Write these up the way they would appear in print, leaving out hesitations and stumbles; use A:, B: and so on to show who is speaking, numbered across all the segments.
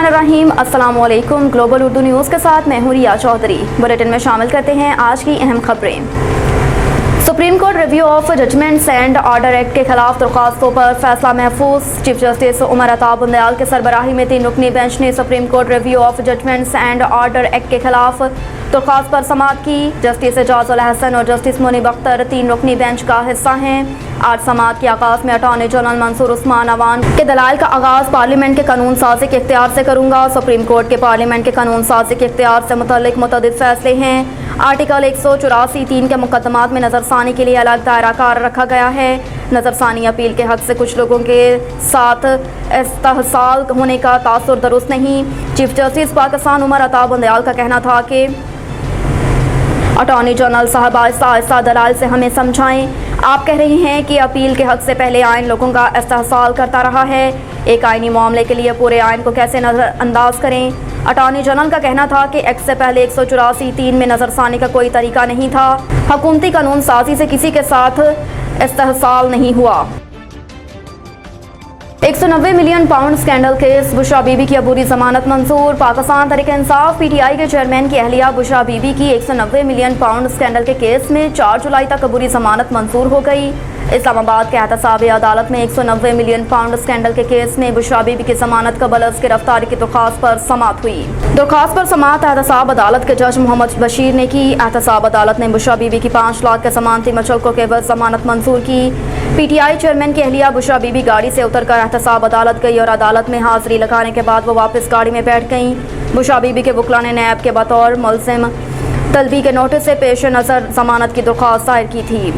A: बिस्मिल्लाहिर्रहमानिर्रहीम। अस्सलामुअलैकुम। Global Urdu news के साथ मैं हूं रिया चौधरी। बुलेटिन में शामिल करते हैं आज की अहम खबरें। Supreme court review of judgments and order act के खिलाफ दरख्वास्तों पर फैसला महफूज। चीफ जस्टिस उमर अता बुंदयाल के सरबराही में 3 रुकनी बेंच ने supreme court review of judgments and order act के खिलाफ दरख्वास्त पर समाअत की। जस्टिस एजाजुल हसन और जस्टिस मुनीब अख्तर 3 रुकनी बेंच का हिस्सा हैं। आज समाअत के आगाज़ में अटॉर्नी जनरल मंसूर उस्मान अवान के दलाइल का आगाज़ पार्लियामेंट के कानून साजी के इख्तियार से करूँगा। सुप्रीम कोर्ट के पार्लियामेंट के कानून साजी के इख्तियार से मुतल्लिक मुतअद्दिद फैसले हैं। आर्टिकल 184(3) के मुकदमात में नज़रसानी के लिए अलग दायरा कार रखा गया है। नज़रसानी अपील के हक़ से कुछ लोगों के साथ इस्तेहसाल होने का तासुर दुरुस्त नहीं। चीफ जस्टिस पाकिस्तान उमर अता बुंदयाल का कहना था कि अटॉर्नी जनरल साहब आहिस्ता आहिस्ता दलाल से हमें समझाएं। आप कह रहे हैं कि अपील के हक़ से पहले आइन लोगों का इस्तेहसाल करता रहा है। एक आइनी मामले के लिए पूरे आइन को कैसे नज़रअंदाज करें। अटॉर्नी जनरल का कहना था कि एक्ट से पहले 184(3) में नज़रसानी का कोई तरीका नहीं था। हुकूमती कानून साजी से किसी के साथ इस्तेहसाल नहीं हुआ। 190 million pound scandal case, Bushra Bibi की अबूरी जमानत मंजूर। पाकिस्तान तहरीक इंसाफ PTI के चेयरमैन की अहलिया बुशरा बीबी की 190 मिलियन पाउंड स्कैंडल के केस में 4 जुलाई तक अबूरी जमानत मंजूर हो गई। इस्लामाबाद के एहतसाब अदालत में 190 मिलियन पाउंड स्कैंडल के केस में बुशरा बीबी की जमानत कबल अज़ गिरफ्तारी की दरख्वास्त पर समाअत हुई। दरख्वास्त पर समाअत एहतसाब अदालत के जज मोहम्मद बशीर ने की। एहतसाब अदालत ने बुशरा बीबी की 5 लाख के जमानती मचलकों के एवज जमानत मंजूर की। PTI चेयरमैन की अहलिया बुशरा बीबी गाड़ी से उतरकर एहतसाब अदालत गई और अदालत में हाजिरी लगाने के बाद वो वापस गाड़ी में बैठ गईं। बुशरा बीबी के वकला ने नैब के बतौर मुल्ज़िम तलबी के नोटिस से पेश नज़र जमानत की दरख्वास्त दायर की थी।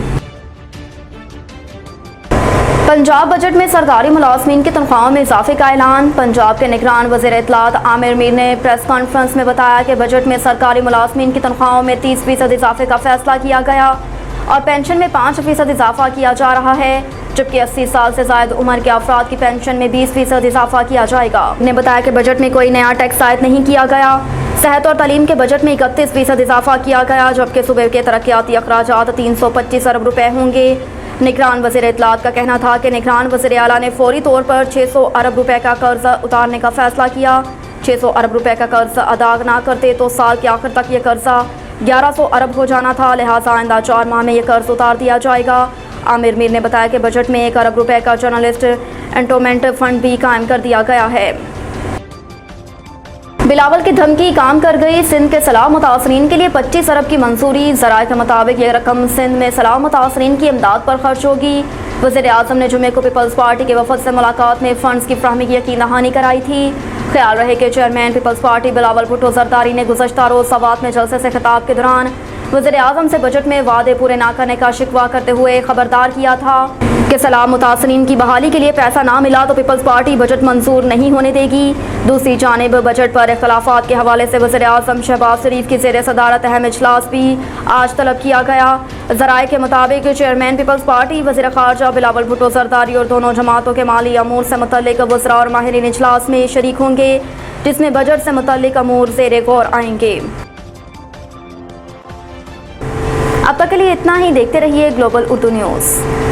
A: पंजाब बजट में सरकारी मुलाजमीन की तनख्वाहों में इजाफे का ऐलान। पंजाब के निगरान वज़ीर इत्तलात आमिर मीर ने प्रेस कॉन्फ्रेंस में बताया कि बजट में सरकारी मुलाजमीन की तनख्वाहों में 30% इजाफे का फैसला किया गया और पेंशन में 5% इजाफा किया जा रहा है, जबकि 80 साल से ज़ायद उम्र के अफराद की पेंशन में 20% इजाफा किया जाएगा। उन्होंने बताया कि बजट में कोई नया टैक्स आयद नहीं किया गया। सेहत और तालीम के बजट में 31% इजाफा किया गया, जबकि सूबे के तरक्याती अखराजात 325 अरब रुपये होंगे। निगरान वज़ीर इत्तलात का कहना था कि निगरान वज़ीर आला ने फौरी तौर पर 600 अरब रुपये का कर्ज उतारने का फैसला किया। 600 अरब रुपये का कर्ज अदा ना करते तो साल के आखिर तक ये कर्जा 1100 अरब हो जाना था, लिहाजा आइंदा 4 माह में ये कर्ज उतार दिया जाएगा। आमिर मीर ने बताया कि बजट में 1 अरब रुपये का जर्नलिस्ट एंडोमेंट फंड भी कायम कर दिया गया है। बिलावल की धमकी काम कर गई। सिंध के सलाह मुतासरीन के लिए 25 अरब की मंजूरी। ज़राए के मुताबिक ये रकम सिंध में सलाह मुतासरीन की इमदाद पर खर्च होगी। वज़ीर आज़म ने जुमे को पीपल्स पार्टी के वफद से मुलाकात में फ़ंड्स की फ्राहमी की यकीन दहानी कराई थी। ख्याल रहे कि chairman Peoples Party Bilawal Bhutto Zardari ने गुज़श्ता रोज़ सवात में जलसे से खिताब के दौरान वज़ीर आज़म से बजट में वादे पूरे ना करने का शिकवा करते हुए खबरदार किया था कि सलाह मुतासरीन की बहाली के लिए पैसा ना मिला तो पीपल्स पार्टी बजट मंजूर नहीं होने देगी। दूसरी जानिब बजट पर इख्तलाफात के हवाले से वज़ीर आज़म शहबाज शरीफ की ज़ेर सदारत अहम इजलास भी आज तलब किया गया। ज़राए के मुताबिक चेयरमैन पीपल्स पार्टी, वज़ीर ख़ारजा बिलावल भुट्टो जरदारी और दोनों जमातों के माली अमूर से मुतल्लिक वज़रा और माहिरीन इजलास में शरीक होंगे, जिसमें बजट से मुतल्लिक अमूर ज़ेर गौर आएंगे। अब तक के लिए इतना ही। देखते रहिए ग्लोबल उर्दू न्यूज़।